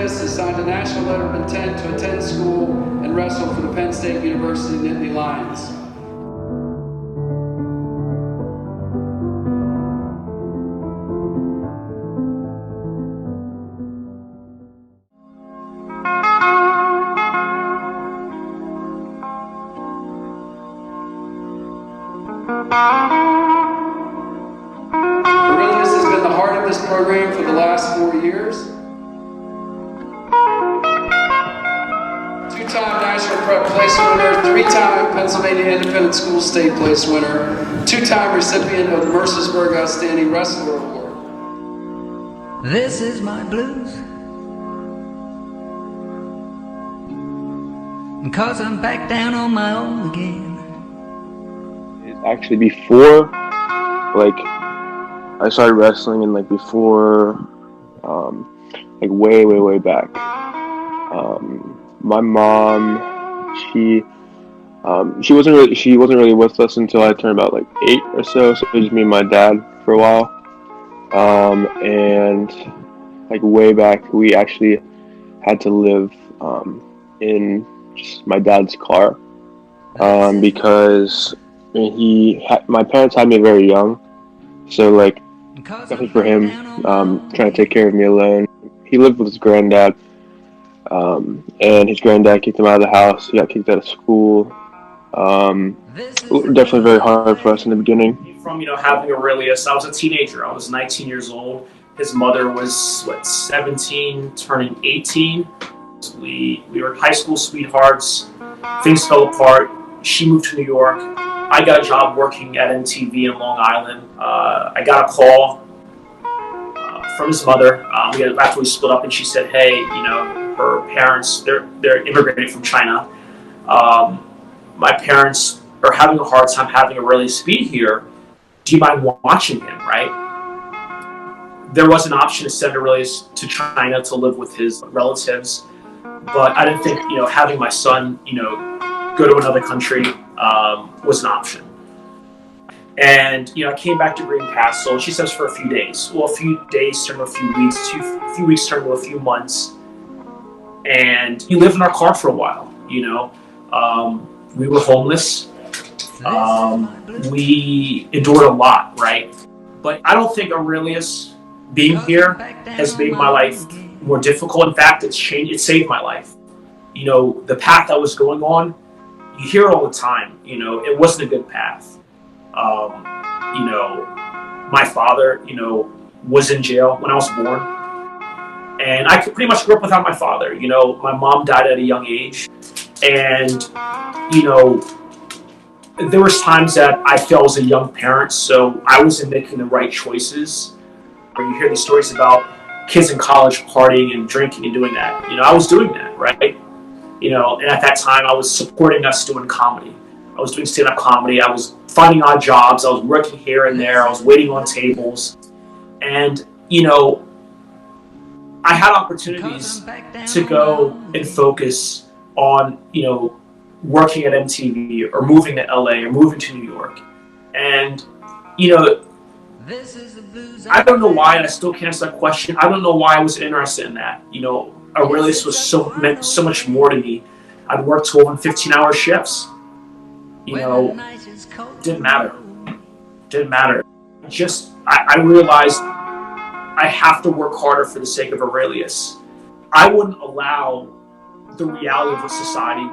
Aurelius has signed a national letter of intent to attend school and wrestle for the Penn State University Nittany Lions. Aurelius has been the heart of this program for the last 4 years. Two-time National Prep Place winner, three-time Pennsylvania Independent School State Place winner, two-time recipient of the Mercersburg Outstanding Wrestler Award. This is my blues, 'cause I'm back down on my own again. Actually, before, I started wrestling, and before, way back. My mom, she wasn't really with us until I turned about 8 or so. So it was just me and my dad for a while. And way back, we actually had to live in just my dad's car because my parents had me very young, so definitely for him trying to take care of me alone. He lived with his granddad, and his granddad kicked him out of the house. He got kicked out of school. Definitely very hard for us in the beginning. From having Aurelius, I was a teenager. I was 19 years old. His mother was 17, turning 18. We were high school sweethearts. Things fell apart. She moved to New York. I got a job working at MTV in Long Island. I got a call from his mother after we split up, and she said, "Hey, her parents, they're immigrating from China. My parents are having a hard time having Aurelius be here. Do you mind watching him?" Right? There was an option to send Aurelius to China to live with his relatives, but I didn't think having my son go to another country was an option. And I came back to Greencastle. She says for a few days. Well, a few days turned to a few weeks. A few weeks turned to a few months. And we lived in our car for a while. We were homeless. We endured a lot, right? But I don't think Aurelius being here has made my life more difficult. In fact, it saved my life. The path I was going on, you hear it all the time, it wasn't a good path. My father, was in jail when I was born. And I pretty much grew up without my father. My mom died at a young age. And, there was times that I felt as a young parent, so I wasn't making the right choices. Or you hear these stories about kids in college partying and drinking and doing that. I was doing that, right? And at that time, I was supporting us doing comedy. I was doing stand-up comedy. I was finding odd jobs. I was working here and there. I was waiting on tables. And, I had opportunities to go and focus on, working at MTV or moving to LA or moving to New York. And, I don't know why, and I still can't answer that question. I don't know why I was interested in that. Aurelius meant so much more to me. I'd work 12 and 15-hour shifts. Didn't matter. I realized I have to work harder for the sake of Aurelius. I wouldn't allow the reality of what society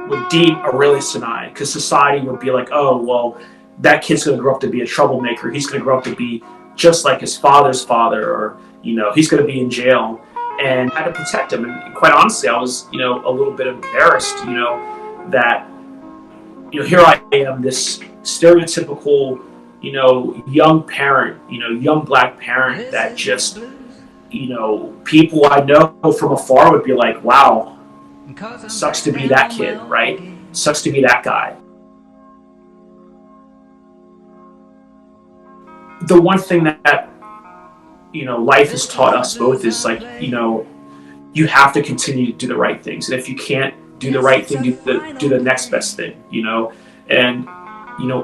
would deem Aurelius and I, because society would be like, oh, well, that kid's going to grow up to be a troublemaker. He's going to grow up to be just like his father's father, or, he's going to be in jail. And I had to protect him. And quite honestly, I was, a little bit embarrassed, that, here I am, this stereotypical, young parent, young black parent that just, people I know from afar would be like, wow, sucks to be that kid, right? Sucks to be that guy. The one thing that life has taught us both is you have to continue to do the right things. And if you can't do the right thing, do the next best thing, and,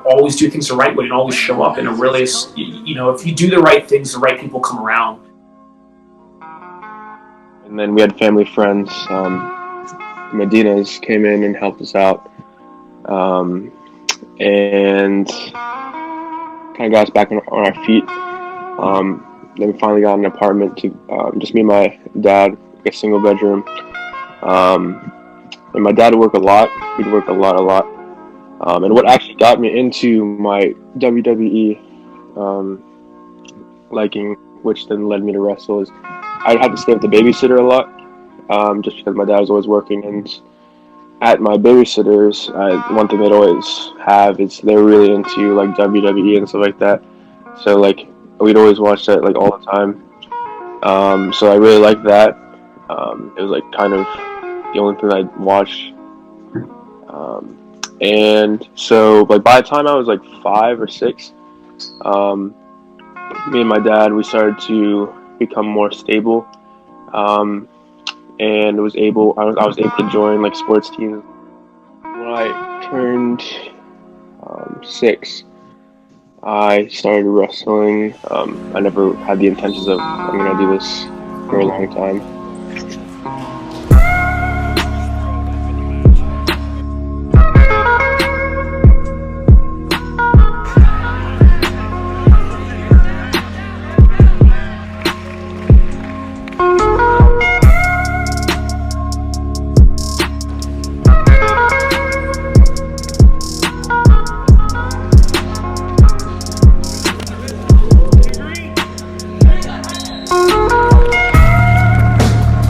always do things the right way and always show up. And Aurelius, if you do the right things, the right people come around. And then we had family friends. Medina's came in and helped us out, and kind of got us back on our feet. Then we finally got an apartment to just me and my dad, a single bedroom. And my dad would work a lot. He'd work a lot. And what actually got me into my WWE liking, which then led me to wrestle, is I'd have to stay with the babysitter a lot, just because my dad was always working. And at my babysitters, one thing they'd always have is they're really into like WWE and stuff like that. So like we'd always watch that like all the time. So I really liked that. It was like kind of the only thing I'd watch. And so like by the time I was like 5 or 6, me and my dad, we started to become more stable. And I was able to join like sports teams. When I turned 6, I started wrestling. I never had the intentions of I'm gonna do this for a long time.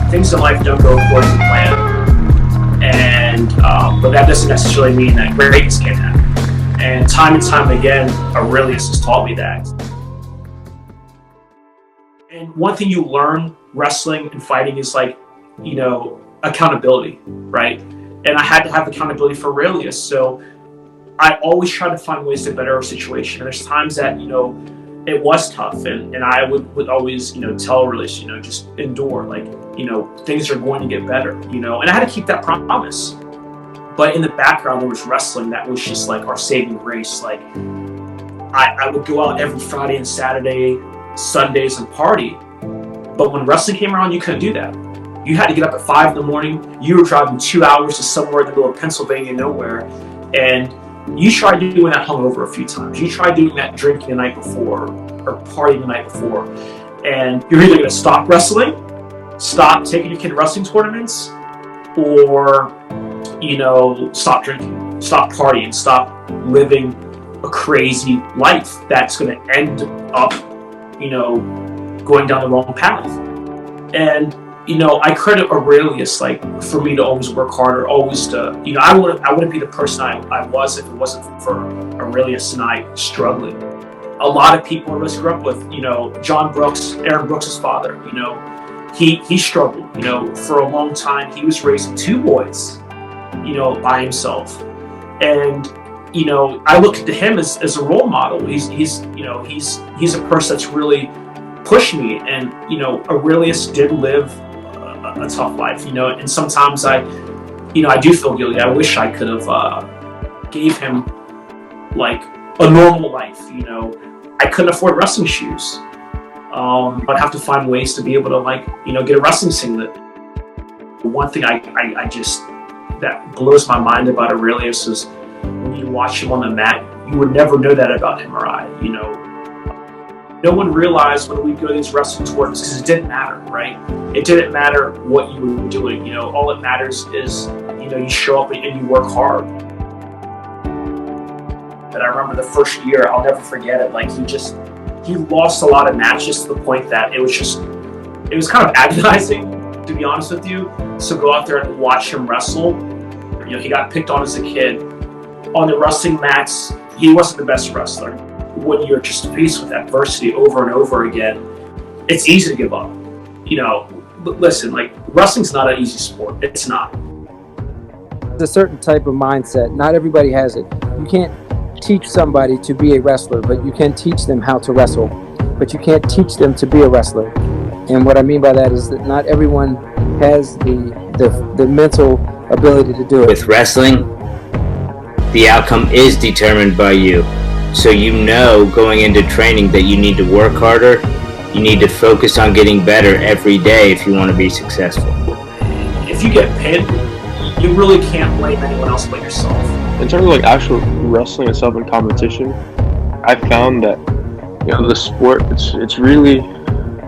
Things in life don't go according to plan, and but that doesn't necessarily mean that greatness can't happen. And time again, Aurelius has taught me that. And one thing you learn wrestling and fighting is like, accountability, right? And I had to have accountability for Aurelius, so I always try to find ways to better our situation. And there's times that it was tough, and I would always tell Aurelius, just endure, like things are going to get better, and I had to keep that promise. But in the background there was wrestling that was just like our saving grace. Like I would go out every Friday and Saturday, Sundays, and party, but when wrestling came around, you couldn't do that. You had to get up at 5 in the morning. You were driving 2 hours to somewhere in the middle of Pennsylvania nowhere, and you tried doing that hungover a few times. You tried doing that drinking the night before or partying the night before, and you're either going to stop wrestling, stop taking your kid to wrestling tournaments, or stop drinking, stop partying, stop living a crazy life that's going to end up going down the wrong path. And I credit Aurelius for me to always work harder, always to I wouldn't be the person I was if it wasn't for Aurelius and I struggling. A lot of people Aurelius grew up with, John Brooks, Aaron Brooks' father, he struggled, for a long time. He was raising 2 boys, by himself. And, I look to him as a role model. He's a person that's really pushed me. And, Aurelius did live a tough life, and sometimes I do feel guilty. I wish I could have gave him like a normal life. I couldn't afford wrestling shoes. I'd have to find ways to be able to get a wrestling singlet. One thing I just that blows my mind about Aurelius is when you watch him on the mat, you would never know that about him or I. No one realized when we go to these wrestling tournaments, because it didn't matter, right? It didn't matter what you were doing. All that matters is, you show up and you work hard. And I remember the first year, I'll never forget it. He lost a lot of matches to the point that it was kind of agonizing, to be honest with you. So go out there and watch him wrestle. He got picked on as a kid. On the wrestling mats, he wasn't the best wrestler. When you're just faced with adversity over and over again, it's easy to give up. Listen, wrestling's not an easy sport. It's not. It's a certain type of mindset. Not everybody has it. You can't teach somebody to be a wrestler, but you can teach them how to wrestle. But you can't teach them to be a wrestler. And what I mean by that is that not everyone has the mental ability to do it. With wrestling, the outcome is determined by you. So going into training that you need to work harder, You need to focus on getting better every day if you want to be successful. If you get pinned, you really can't blame anyone else but yourself. In terms of like actual wrestling itself in competition, I found that the sport it's really,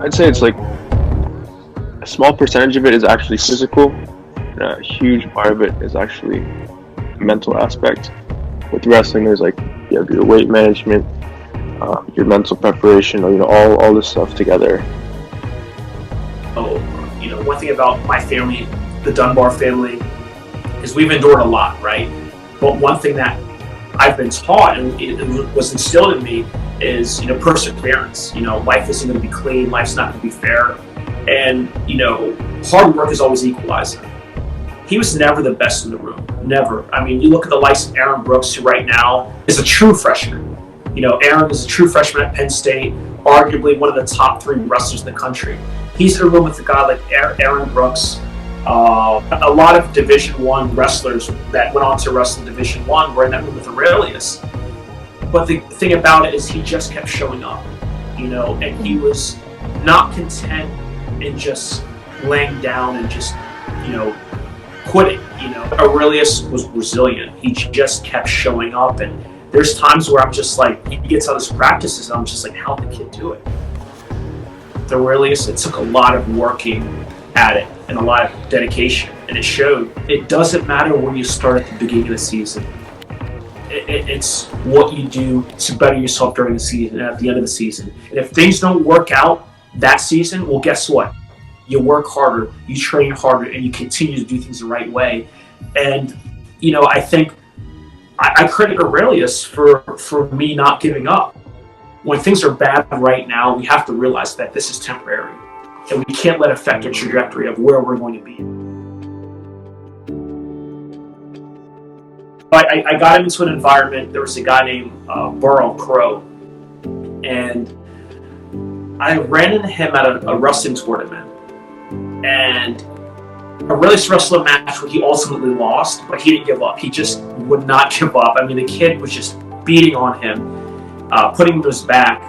I'd say it's like a small percentage of it is actually physical, and a huge part of it is actually the mental aspect. With wrestling, there's like you have your weight management, your mental preparation, all this stuff together. Oh, one thing about my family, the Dunbar family, is we've endured a lot, right? But one thing that I've been taught and it was instilled in me is, perseverance. Life isn't going to be clean, life's not going to be fair, and hard work is always equalizing. He was never the best in the room, never. I mean, you look at the likes of Aaron Brooks, who right now is a true freshman. Aaron is a true freshman at Penn State, arguably one of the top 3 wrestlers in the country. He's in a room with a guy like Aaron Brooks. A lot of Division I wrestlers that went on to wrestle Division I were in that room with Aurelius. But the thing about it is he just kept showing up, and he was not content in just laying down and just, quitting. Aurelius was resilient. He just kept showing up, and there's times where I'm just like, he gets out of his practices and I'm just like, how'd the kid do it? With Aurelius, it took a lot of working at it and a lot of dedication, and it showed. It doesn't matter when you start at the beginning of the season. It's what you do to better yourself during the season and at the end of the season. And if things don't work out that season, well, guess what? You work harder, you train harder, and you continue to do things the right way. And, I think I credit Aurelius for me not giving up. When things are bad right now, we have to realize that this is temporary, and we can't let it affect the trajectory of where we're going to be. I got him into an environment. There was a guy named Burrow Crow, and I ran into him at a wrestling tournament, and Aurelius wrestled a match where he ultimately lost, but he didn't give up. He just would not give up. I mean, the kid was just beating on him, putting him to his back,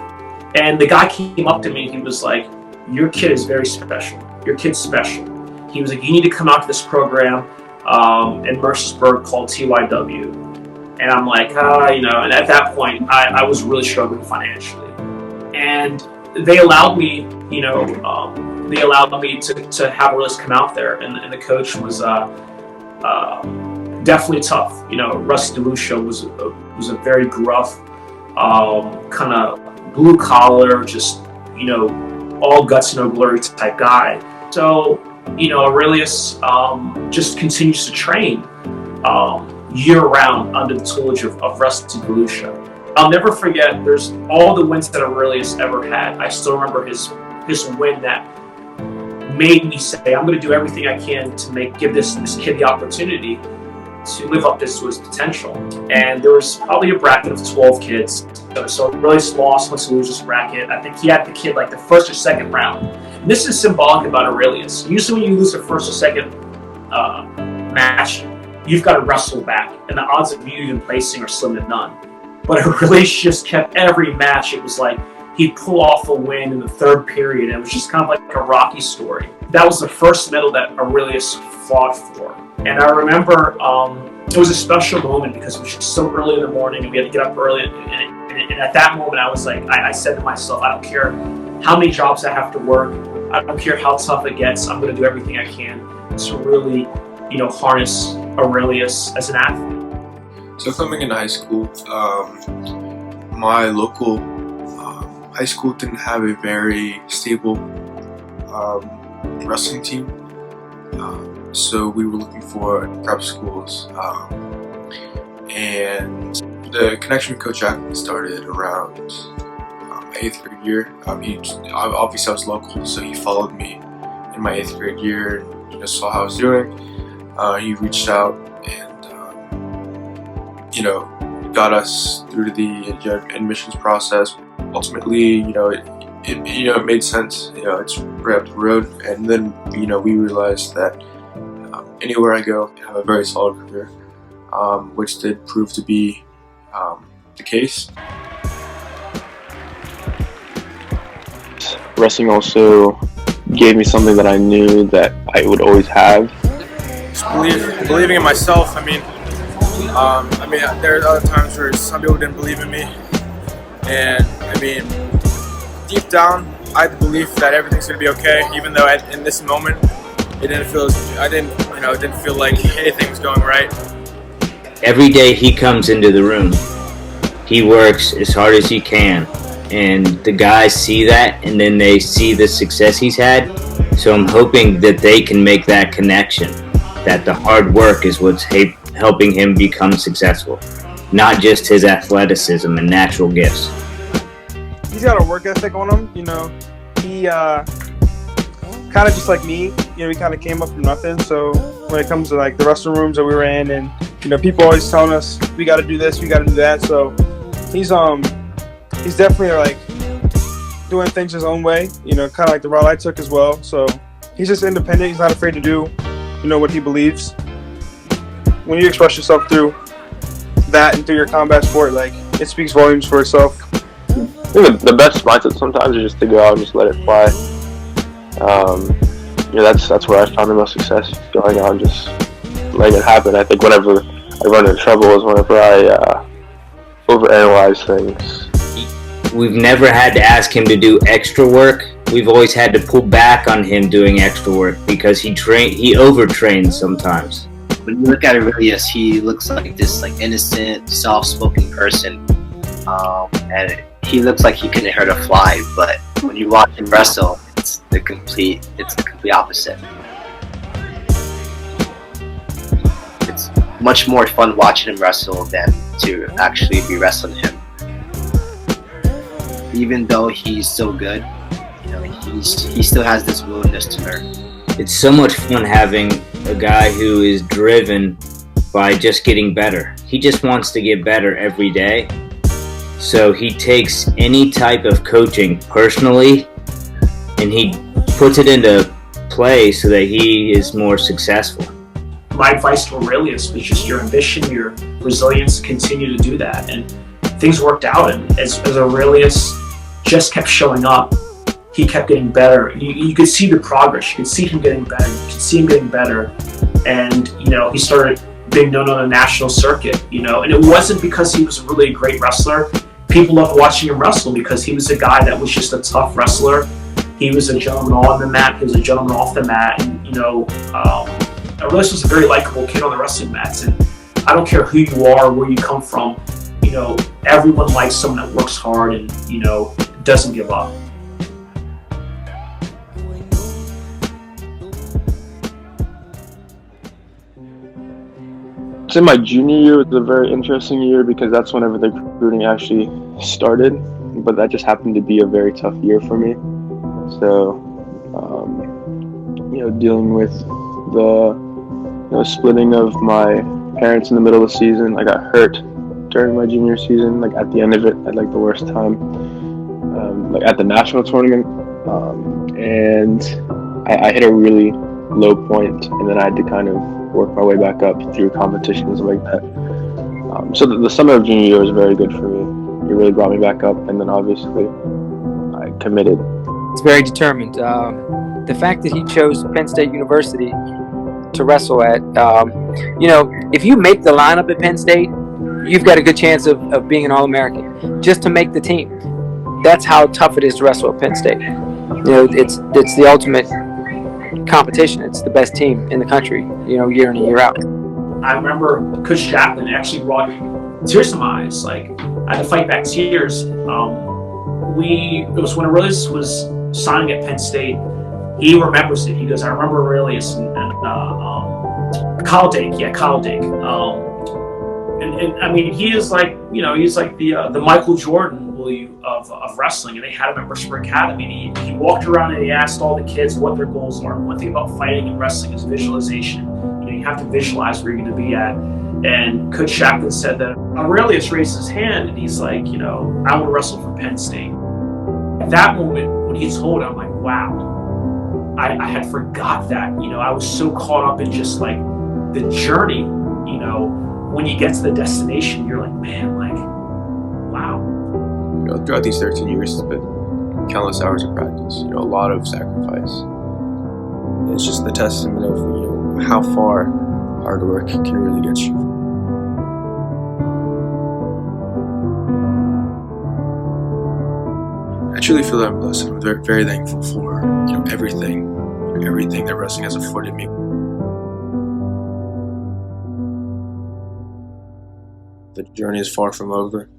and the guy came up to me and he was like, "Your kid is very special. Your kid's special." He was like, "You need to come out to this program in Mercersburg called TYW." And I'm like, and at that point, I was really struggling financially. And they allowed me, to have Aurelius come out there. And the coach was definitely tough. Russ DeLucia was a very gruff, kind of blue collar, just, all guts, no glory type guy. So, Aurelius just continues to train year-round under the tutelage of Russ DeLucia. I'll never forget, there's all the wins that Aurelius ever had. I still remember his win that made me say, I'm going to do everything I can to give this kid the opportunity to live up to his potential. And there was probably a bracket of 12 kids. So Aurelius lost, went to lose this bracket. I think he had the kid like the first or second round. And this is symbolic about Aurelius. Usually when you lose the first or second match, you've got to wrestle back. And the odds of you even placing are slim to none. But Aurelius just kept every match. It was like he'd pull off a win in the third period. And it was just kind of like a Rocky story. That was the first medal that Aurelius fought for. And I remember it was a special moment because it was just so early in the morning and we had to get up early. And at that moment, I was like, I said to myself, I don't care how many jobs I have to work. I don't care how tough it gets. I'm going to do everything I can to really, harness Aurelius as an athlete. So coming into high school, my local high school didn't have a very stable wrestling team. So we were looking for prep schools, and the connection with Coach Jackman started around 8th grade year. Obviously I was local, so he followed me in my 8th grade year and saw how I was doing. He reached out and got us through to the admissions process. Ultimately, it made sense. It's right up the road, and then we realized that anywhere I go, I have a very solid career, which did prove to be the case. wrestling also gave me something that I knew that I would always have. Just believing in myself. I mean, there are other times where some people didn't believe in me, and I mean, deep down, I had the belief that everything's gonna be okay. Even though in this moment, it didn't feel like anything was going right. Every day he comes into the room, he works as hard as he can, and the guys see that, and then they see the success he's had. So I'm hoping that they can make that connection, that the hard work is what's helping him become successful, not just his athleticism and natural gifts. He's got a work ethic on him, you know. He kind of just like me, you know, he kind of came up from nothing. So when it comes to like the wrestling rooms that we were in, and you know, people always telling us we got to do this, we got to do that. So he's definitely like doing things his own way, you know, kind of like the route I took as well. So he's just independent. He's not afraid to do, you know, what he believes. When you express yourself through that and through your combat sport, like it speaks volumes for itself. I think the best mindset sometimes is just to go out and just let it fly. You know, that's where I found the most success, going out and just letting it happen. I think whenever I run into trouble is whenever I overanalyze things. We've never had to ask him to do extra work. We've always had to pull back on him doing extra work because he overtrains sometimes. When you look at Aurelius, he looks like this like innocent, soft-spoken person, and he looks like he couldn't hurt a fly. But when you watch him wrestle, it's the complete opposite. It's much more fun watching him wrestle than to actually be wrestling him. Even though he's so good, you know, he still has this willingness to learn. It's so much fun having a guy who is driven by just getting better. He just wants to get better every day. So he takes any type of coaching personally and he puts it into play so that he is more successful. My advice to Aurelius was just your ambition, your resilience, continue to do that. And things worked out. And as Aurelius just kept showing up, he kept getting better. You could see the progress. You could see him getting better. You could see him getting better. And, you know, he started being known on a national circuit, you know, and it wasn't because he was really a great wrestler. People loved watching him wrestle because he was a guy that was just a tough wrestler. He was a gentleman on the mat. He was a gentleman off the mat. And, you know, Aurelius was a very likable kid on the wrestling mats. And I don't care who you are or where you come from, you know, everyone likes someone that works hard and, you know, doesn't give up. I'd say my junior year was a very interesting year because that's whenever the recruiting actually started, but that just happened to be a very tough year for me. So, you know, dealing with the splitting of my parents in the middle of the season. I got hurt during my junior season, like at the end of it, at like the worst time, like at the national tournament, and I hit a really low point, and then I had to kind of work my way back up through competitions like that. So the summer of junior year was very good for me. It really brought me back up, and then obviously I committed. It's very determined. The fact that he chose Penn State University to wrestle at, you know, if you make the lineup at Penn State, you've got a good chance of being an All-American. Just to make the team. That's how tough it is to wrestle at Penn State. You know, it's the ultimate competition. It's the best team in the country, you know, year in and year out. I remember Coach Chaplin actually brought tears to my eyes. Like, I had to fight back tears. It was when Aurelius was signing at Penn State. He remembers it. He goes, I remember Aurelius and Kyle Dake. Yeah, Kyle Dake. And I mean, he is like, you know, he's like the Michael Jordan of wrestling. And they had him at Mercer Academy. And he walked around and he asked all the kids what their goals are. One thing about fighting and wrestling is visualization. You know, you have to visualize where you're going to be at. And Coach Chaplin said that Aurelius raised his hand and he's like, you know, I want to wrestle for Penn State. At that moment, when he told, I'm like, wow. I had forgot that. You know, I was so caught up in just like the journey. You know, when you get to the destination, you're like, man, like, wow. You know, throughout these 13 years, it's been countless hours of practice, a lot of sacrifice. It's just the testament of how far hard work can really get you. I truly feel that I'm blessed. I'm very, very thankful for everything that wrestling has afforded me. The journey is far from over.